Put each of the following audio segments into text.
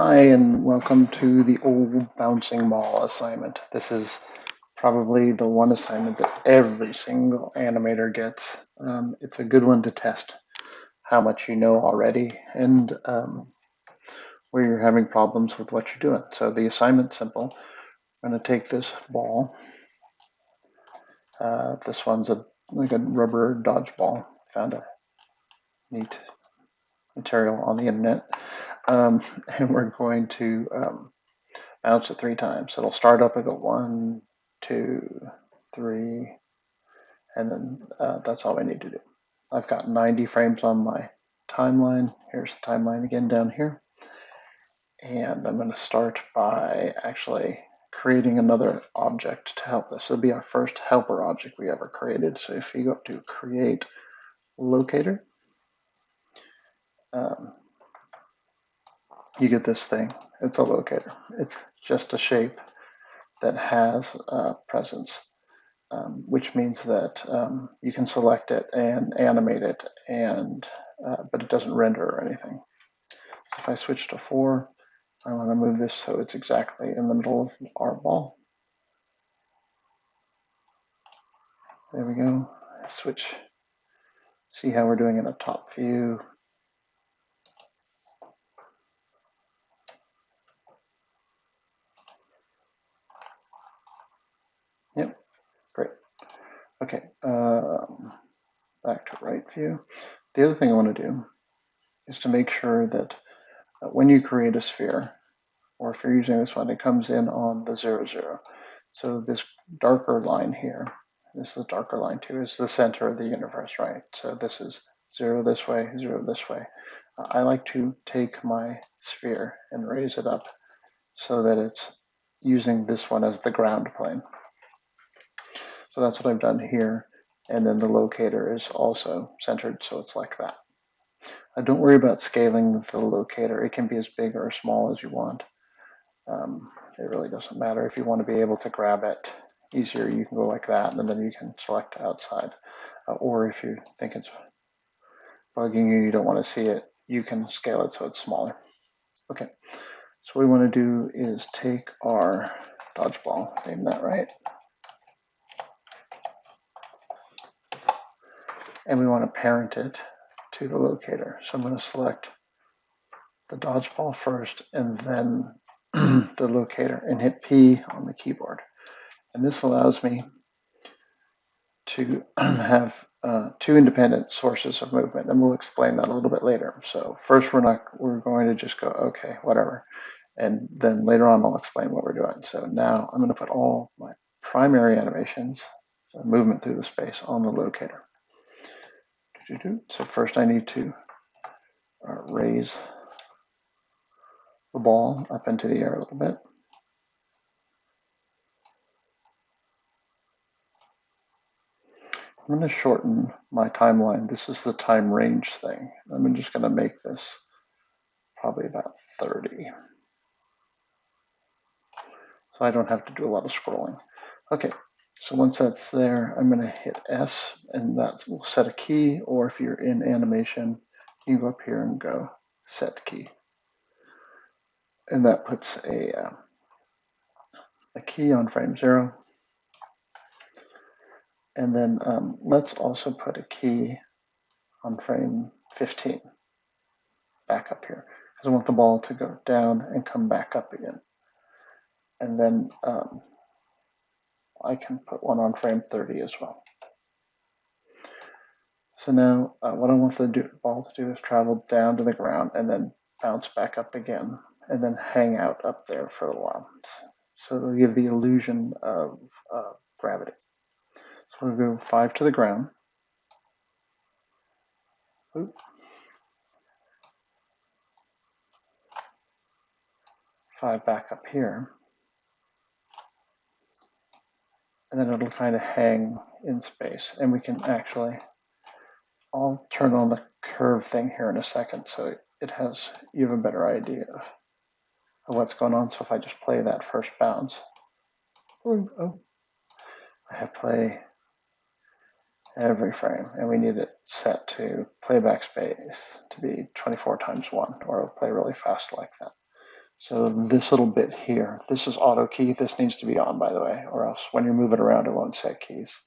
Hi, and welcome to the old bouncing ball assignment. This is probably the one assignment that every single animator gets. It's a good one to test how much you know already and where you're having problems with what you're doing. So the assignment's simple. I'm going to take this ball. This one's like a rubber dodgeball. Found a neat material on the internet. And we're going to bounce it 3 times. It'll start up and go 1, 2, 3, and then that's all I need to do. I've got 90 frames on my timeline. Here's the timeline again down here. And I'm going to start by actually creating another object to help this. It'll be our first helper object we ever created. So if you go up to create locator, you get this thing. It's a locator. It's just a shape that has presence. Which means that you can select it and animate it, but it doesn't render or anything. So if I switch to 4, I want to move this so it's exactly in the middle of our ball. There we go. Switch. See how we're doing in a top view. Yep, great. Okay, back to right view. The other thing I want to do is to make sure that when you create a sphere, or if you're using this one, it comes in on the 0, 0. So this darker line here, this is the darker line too, is the center of the universe, right? So this is 0 this way, 0 this way. I like to take my sphere and raise it up so that it's using this one as the ground plane. So that's what I've done here. And then the locator is also centered, so it's like that. Don't worry about scaling the locator. It can be as big or as small as you want. It really doesn't matter. If you want to be able to grab it easier, you can go like that, and then you can select outside. Or if you think it's bugging you, you don't want to see it, you can scale it so it's smaller. Okay, so what we want to do is take our dodgeball, name that right, and we want to parent it to the locator. So I'm going to select the dodgeball first and then the locator and hit P on the keyboard. And this allows me to have 2 independent sources of movement, and we'll explain that a little bit later. So first we're going to just go, okay, whatever. And then later on, I'll explain what we're doing. So now I'm going to put all my primary animations, movement through the space, on the locator. So first I need to raise the ball up into the air a little bit. I'm going to shorten my timeline. This is the time range thing. I'm just going to make this probably about 30. So I don't have to do a lot of scrolling. Okay, so once that's there, I'm going to hit S, and that will set a key, or if you're in animation, you go up here and go set key. And that puts a key on frame 0. And then let's also put a key on frame 15, back up here, because I want the ball to go down and come back up again. And then I can put one on frame 30 as well. So now what I want the ball to do is travel down to the ground and then bounce back up again and then hang out up there for a while. So it'll give the illusion of gravity. So we'll go 5 to the ground. Oop. 5 back up here. And then it'll kind of hang in space. And we can actually, I'll turn on the curve thing here in a second so you have a better idea of what's going on. So if I just play that first bounce, I have play every frame, and we need it set to playback space to be 24 times 1, or it'll play really fast like that. So this little bit here, this is auto key. This needs to be on, by the way, or else when you move it around, it won't set keys.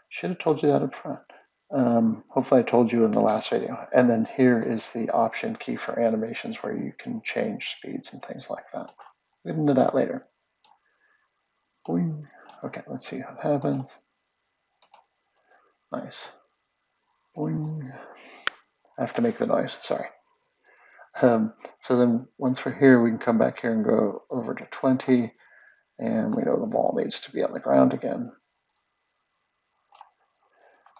Should have told you that up front. Hopefully I told you in the last video. And then here is the option key for animations where you can change speeds and things like that. We'll get into that later. Boing. Okay, let's see what happens. Nice. Boing. I have to make the noise, sorry. So then once we're here, we can come back here and go over to 20, and we know the ball needs to be on the ground again.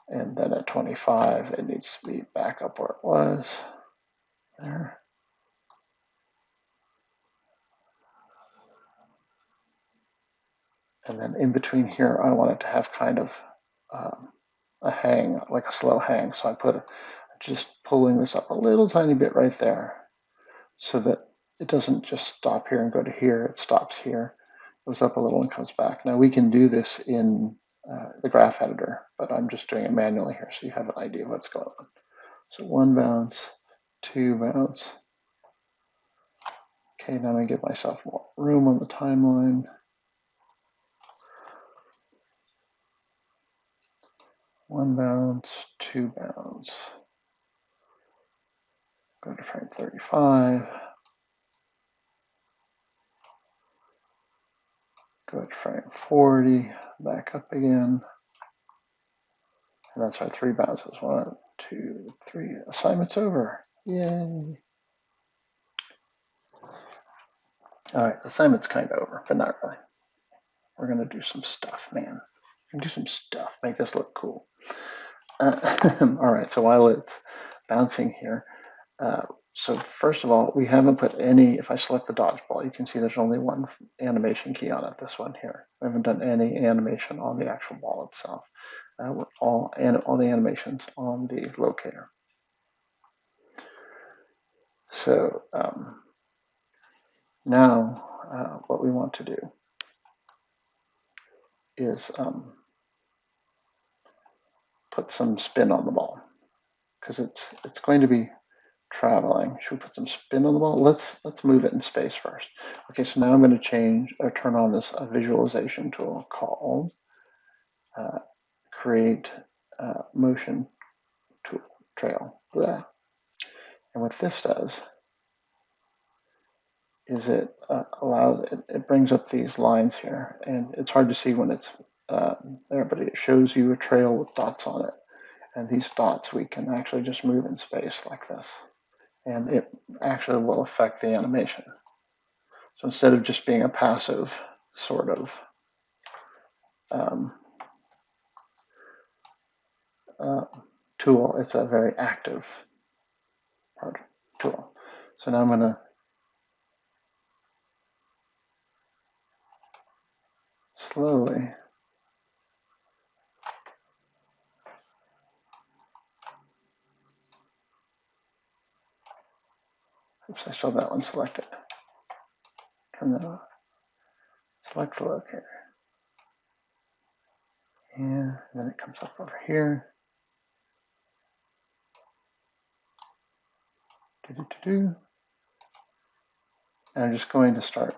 And then at 25, it needs to be back up where it was. There. And then in between here, I want it to have kind of a hang, like a slow hang. So I put just pulling this up a little tiny bit right there so that it doesn't just stop here and go to here. It stops here, goes up a little and comes back. Now we can do this in the graph editor, but I'm just doing it manually here so you have an idea of what's going on. So 1 bounce, 2 bounce. Okay, now I'm gonna give myself more room on the timeline. 1 bounce, 2 bounce. Go to frame 35. Go to frame 40, back up again. And that's our 3 bounces. 1, 2, 3. Assignment's over. Yay. All right, assignment's kind of over, but not really. We're going to do some stuff, man. We're going to do some stuff, make this look cool. All right, so while it's bouncing here, so first of all, we haven't put any, if I select the dodgeball, you can see there's only one animation key on it, this one here. We haven't done any animation on the actual ball itself. All the animations on the locator. So now what we want to do is put some spin on the ball because it's going to be traveling. Should we put some spin on the ball? Let's move it in space first. Okay, so now I'm going to change or turn on this visualization tool called Create Motion Tool Trail. Blah. And what this does is it it brings up these lines here, and it's hard to see when it's there, but it shows you a trail with dots on it. And these dots we can actually just move in space like this. And it actually will affect the animation. So instead of just being a passive sort of tool, it's a very active tool. So now I'm going to slowly oops, I still have that one selected. Turn that off. Select the locator. And then it comes up over here. And I'm just going to start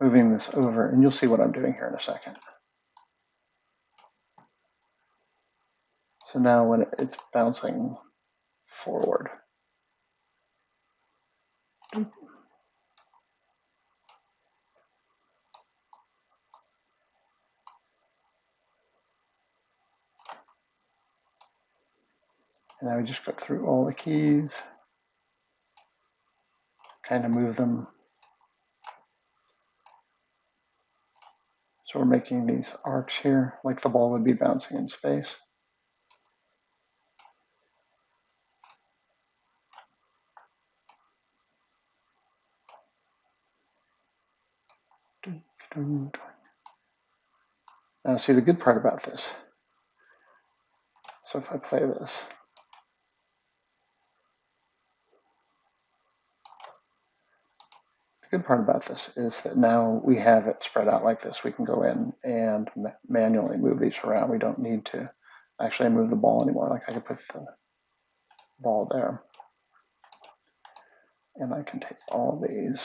moving this over, and you'll see what I'm doing here in a second. So now when it's bouncing forward, and now we just go through all the keys, kind of move them. So we're making these arcs here, like the ball would be bouncing in space. Now see the good part about this. So if I play this, the good part about this is that now we have it spread out like this. We can go in and manually move these around. We don't need to actually move the ball anymore. Like I could put the ball there, and I can take all these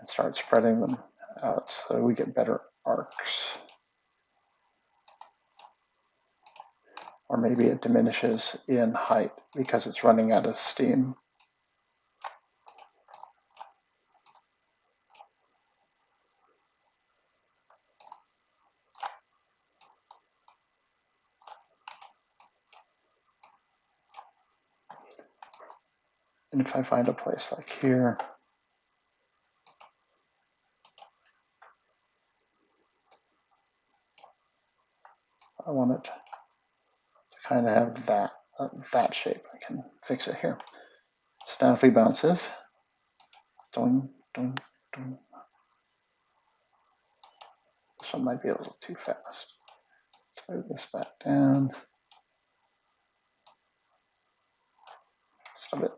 and start spreading them out so we get better arcs. Or maybe it diminishes in height because it's running out of steam. And if I find a place like here, I want it to kind of have that shape. I can fix it here. So now if we bounce this, doing. This one might be a little too fast. Let's move this back down. Stop it.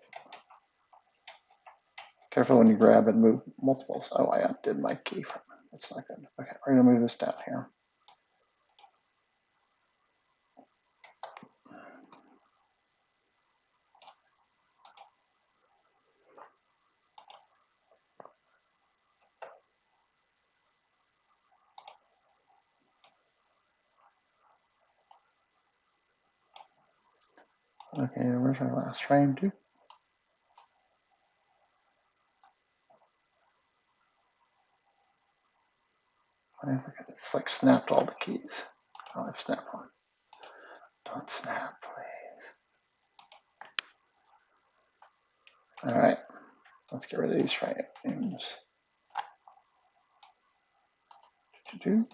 Careful when you grab and move multiples. Oh, I undid my keyframe. That's not good. Okay, we're going to move this down here. Okay, where's our last frame, dude? It's like snapped all the keys. Oh, I've snapped one. Don't snap, please. All right, let's get rid of these frames. There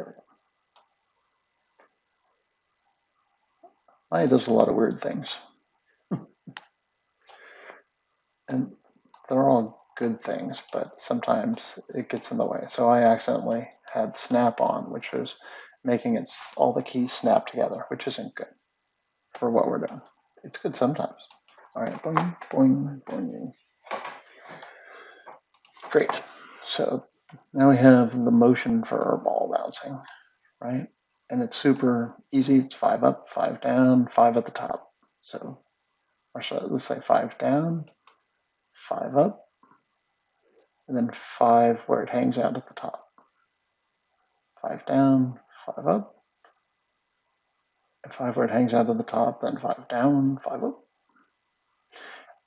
we go. Maya does a lot of weird things. And they're all good things, but sometimes it gets in the way. So I accidentally had snap on, which was making it all the keys snap together, which isn't good for what we're doing. It's good sometimes. All right, boing, boing, boing. Great. So now we have the motion for our ball bouncing, right? And it's super easy. It's 5 up, 5 down, 5 at the top. So, or so let's say 5 down, 5 up, and then 5 where it hangs out at the top. 5 down, 5 up, and 5 where it hangs out at the top, then 5 down, 5 up.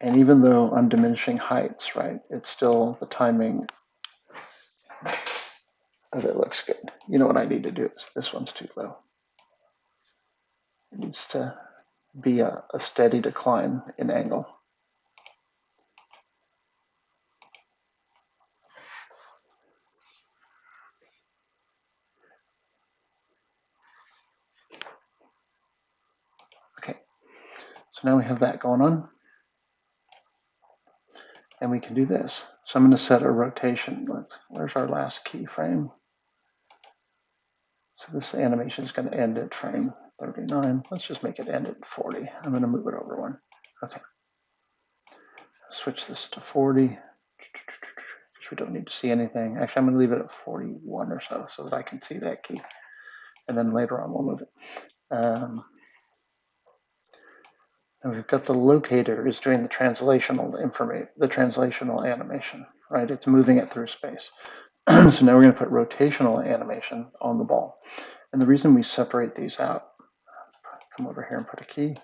And even though I'm diminishing heights, right, it's still the timing of it looks good. You know what I need to do is this one's too low. It needs to be a steady decline in angle. Okay, so now we have that going on. And we can do this. So I'm going to set a rotation. Where's our last keyframe? So this animation is going to end at frame 39. Let's just make it end at 40. I'm going to move it over one. Okay. Switch this to 40. Because we don't need to see anything. Actually, I'm going to leave it at 41 or so that I can see that key. And then later on, we'll move it. And we've got the locator is doing the translational animation, right? It's moving it through space. So now we're going to put rotational animation on the ball. And the reason we separate these out, come over here and put a key.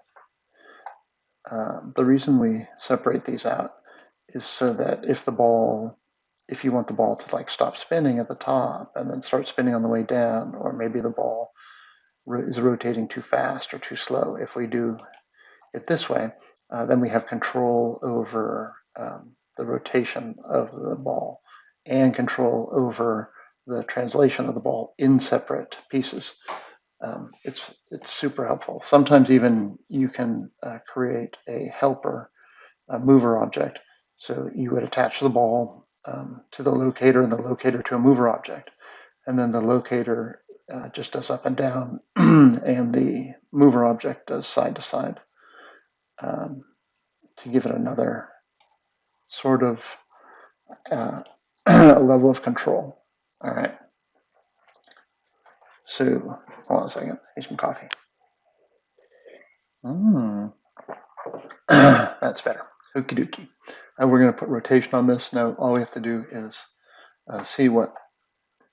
The reason we separate these out is so that if you want the ball to like stop spinning at the top and then start spinning on the way down, or maybe the ball is rotating too fast or too slow, if we do it this way, then we have control over the rotation of the ball and control over the translation of the ball in separate pieces. It's super helpful. Sometimes even you can create a helper, a mover object. So you would attach the ball to the locator and the locator to a mover object. And then the locator just does up and down and the mover object does side to side to give it another sort of a level of control. All right. So hold on a second. I need some coffee. That's better. Okie dokie. We're going to put rotation on this. Now all we have to do is see what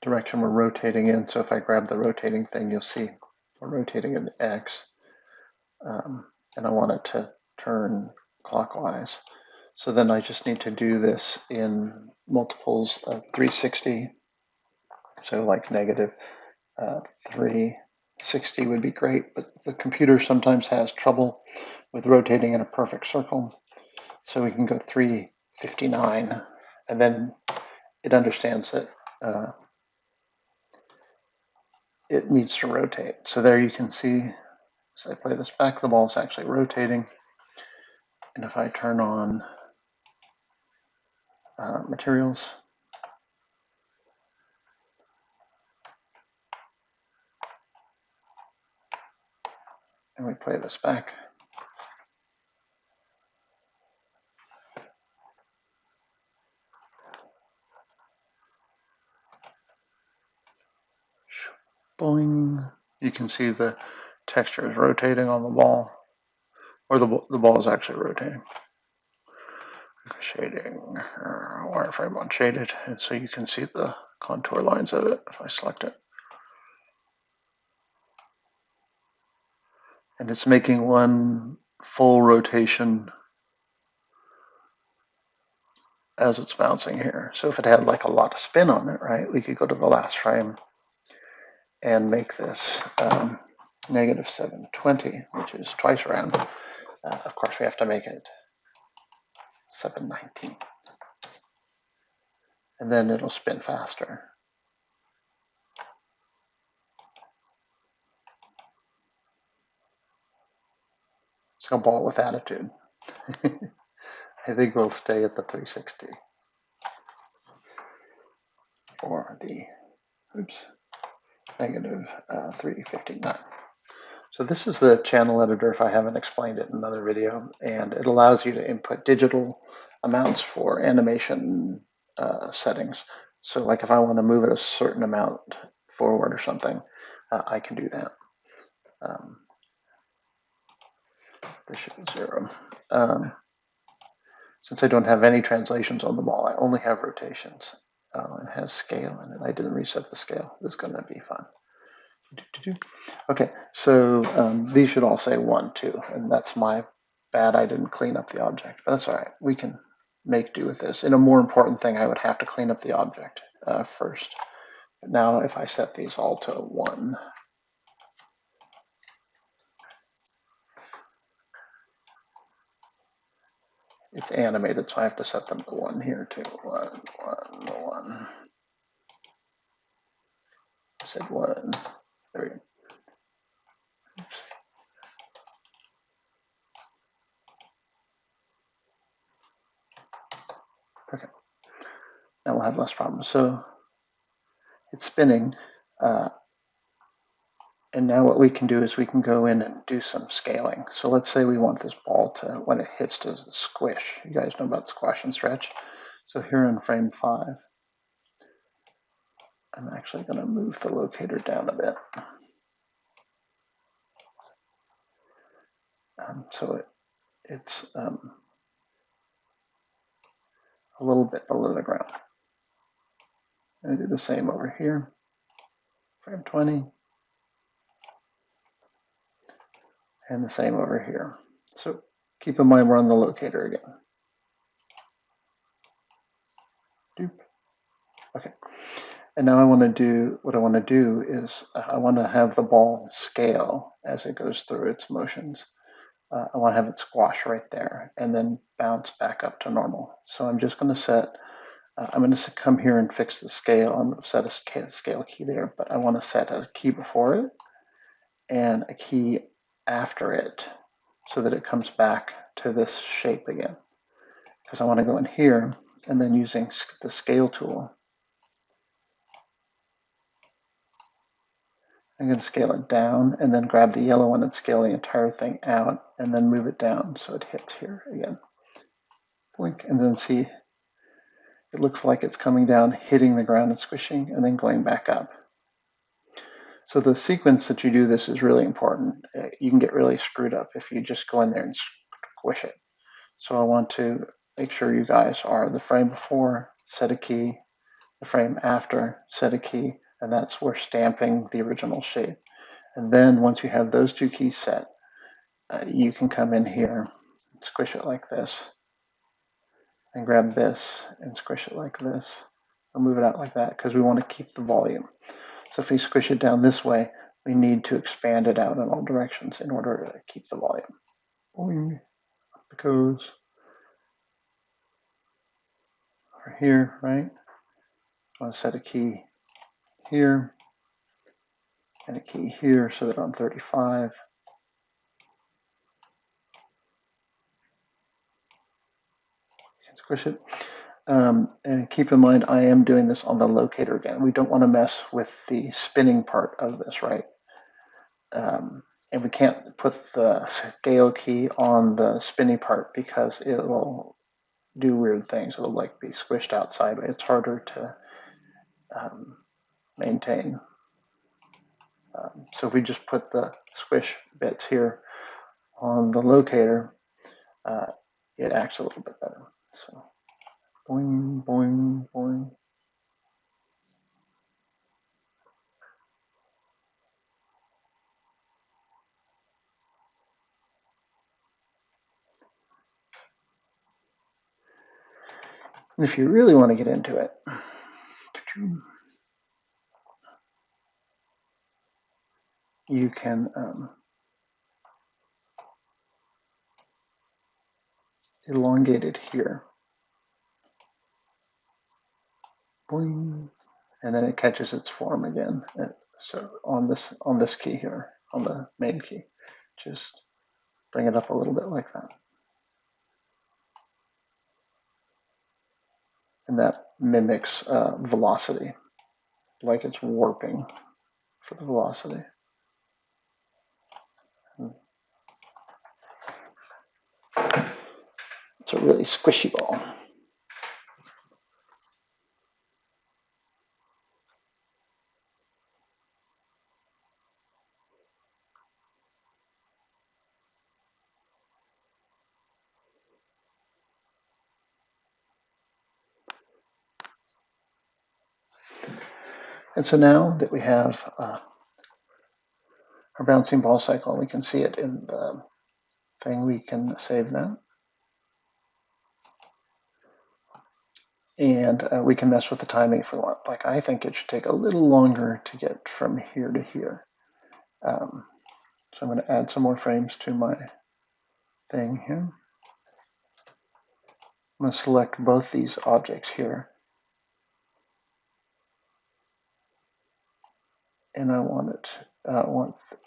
direction we're rotating in. So if I grab the rotating thing, you'll see we're rotating in X. And I want it to turn clockwise. So then I just need to do this in multiples of 360. So like negative 360 would be great, but the computer sometimes has trouble with rotating in a perfect circle. So we can go 359, and then it understands that it needs to rotate. So there you can see, as I play this back, the ball is actually rotating. And if I turn on materials, and we play this back, boing, you can see the texture is rotating on the ball, or the ball is actually rotating. Shading, wireframe unshaded, and so you can see the contour lines of it if I select it. And it's making one full rotation as it's bouncing here. So if it had like a lot of spin on it, right, we could go to the last frame and make this negative 720, which is twice around. Of course, we have to make it 719. And then it'll spin faster. It's a ball with attitude. I think we'll stay at the 360 for the, negative 359. So this is the channel editor if I haven't explained it in another video, and it allows you to input digital amounts for animation settings. So like if I want to move it a certain amount forward or something, I can do that. This should be 0. Since I don't have any translations on the ball, I only have rotations. It has scale in it. I didn't reset the scale. This is going to be fun. Okay, so these should all say 1, 2, and that's my bad. I didn't clean up the object, but that's all right. We can make do with this. And a more important thing, I would have to clean up the object first. But now if I set these all to 1, it's animated, so I have to set them to 1 here too. 1, 1, 1. I said 1. There we go. Oops. Okay. Now we'll have less problems. So it's spinning. And now what we can do is we can go in and do some scaling. So let's say we want this ball to, when it hits, to squish. You guys know about squash and stretch. So here in frame 5, I'm actually going to move the locator down a bit. So it's a little bit below the ground. I do the same over here, frame 20. And the same over here. So keep in mind we're on the locator again. Doop. Okay. And now I want to do, what I want to do is I want to have the ball scale as it goes through its motions. I want to have it squash right there and then bounce back up to normal. So I'm just going to set, I'm going to come here and fix the scale. I'm going to set a scale key there, but I want to set a key before it and a key after it so that it comes back to this shape again. Because I want to go in here and then using the scale tool, I'm going to scale it down and then grab the yellow one and scale the entire thing out and then move it down so it hits here again. Blink, and then see, it looks like it's coming down, hitting the ground and squishing, and then going back up. So the sequence that you do this is really important. You can get really screwed up if you just go in there and squish it. So I want to make sure you guys are the frame before, set a key, the frame after, set a key, and that's where stamping the original shape. And then once you have those two keys set, you can come in here, squish it like this, and grab this and squish it like this, or move it out like that, because we want to keep the volume. So if we squish it down this way, we need to expand it out in all directions in order to keep the volume. Boing, up it goes. Over here, right? I want to set a key here and a key here so that on 35, you can squish it. And keep in mind, I am doing this on the locator again. We don't want to mess with the spinning part of this, right? And we can't put the scale key on the spinny part because it will do weird things. It'll like be squished outside. It's harder to maintain. So if we just put the squish bits here on the locator, it acts a little bit better. So boing, boing, boing. And if you really want to get into it, you can elongate it here. Boing. And then it catches its form again. So on this key here, on the main key, just bring it up a little bit like that. And that mimics velocity, like it's warping for the velocity. It's a really squishy ball. And so now that we have our bouncing ball cycle, and we can see it in the thing, we can save that. And we can mess with the timing if we want. Like I think it should take a little longer to get from here to here. So I'm going to add some more frames to my thing here. I'm going to select both these objects here. And I want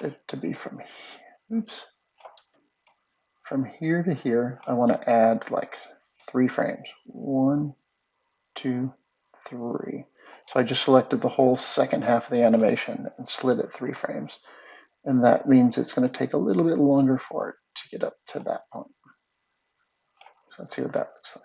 it to be from here. Oops. From here to here, I want to add like 3 frames. 1, 2, 3. So I just selected the whole second half of the animation and slid it 3 frames. And that means it's going to take a little bit longer for it to get up to that point. So let's see what that looks like.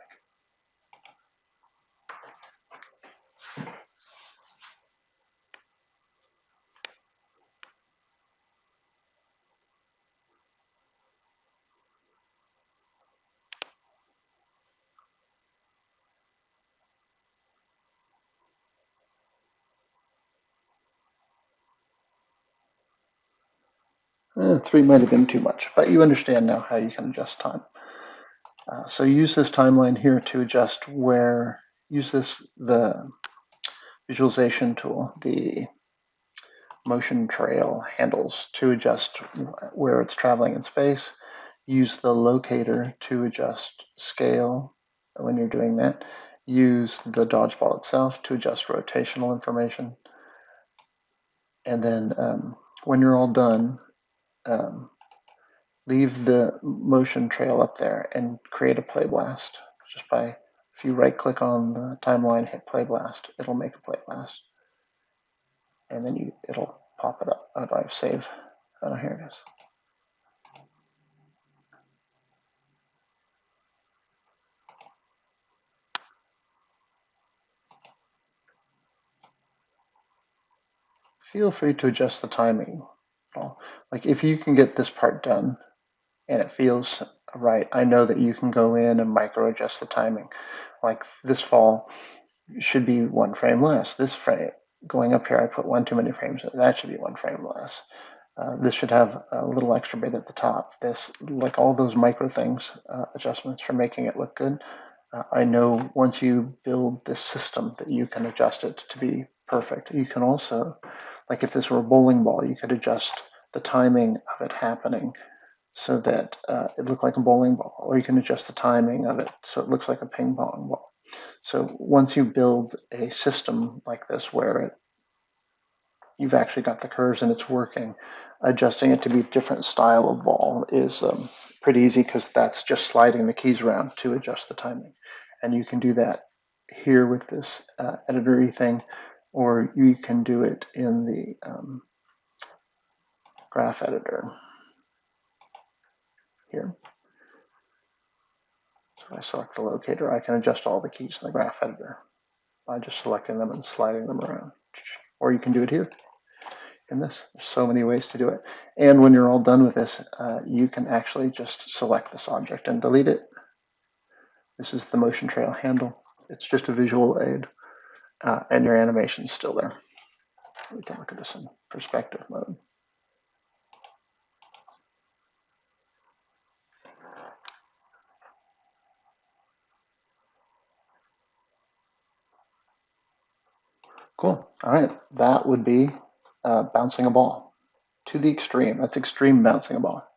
Three might have been too much, but you understand now how you can adjust time. So use this timeline here to adjust use the visualization tool, the motion trail handles to adjust where it's traveling in space. Use the locator to adjust scale when you're doing that. Use the dodgeball itself to adjust rotational information. And then when you're all done, leave the motion trail up there and create a play blast just by, if you right click on the timeline, hit play blast, it'll make a play blast. And then it'll pop it up. How do I save? Oh, here it is. Feel free to adjust the timing. Like if you can get this part done and it feels right, I know that you can go in and micro adjust the timing. Like this fall should be 1 frame less. This frame, going up here, I put one too many frames. That should be 1 frame less. This should have a little extra bit at the top. This, like all those micro things, adjustments for making it look good. I know once you build this system that you can adjust it to be perfect. You can also, like if this were a bowling ball, you could adjust the timing of it happening so that it looked like a bowling ball, or you can adjust the timing of it so it looks like a ping pong ball. So once you build a system like this where you've actually got the curves and it's working, adjusting it to be a different style of ball is pretty easy because that's just sliding the keys around to adjust the timing. And you can do that here with this editor-y thing, or you can do it in the graph editor here. So if I select the locator, I can adjust all the keys in the graph editor by just selecting them and sliding them around. Or you can do it here in this. There's so many ways to do it. And when you're all done with this, you can actually just select this object and delete it. This is the motion trail handle. It's just a visual aid, and your animation's still there. We can look at this in perspective mode. Cool. All right, that would be bouncing a ball to the extreme. That's extreme bouncing a ball.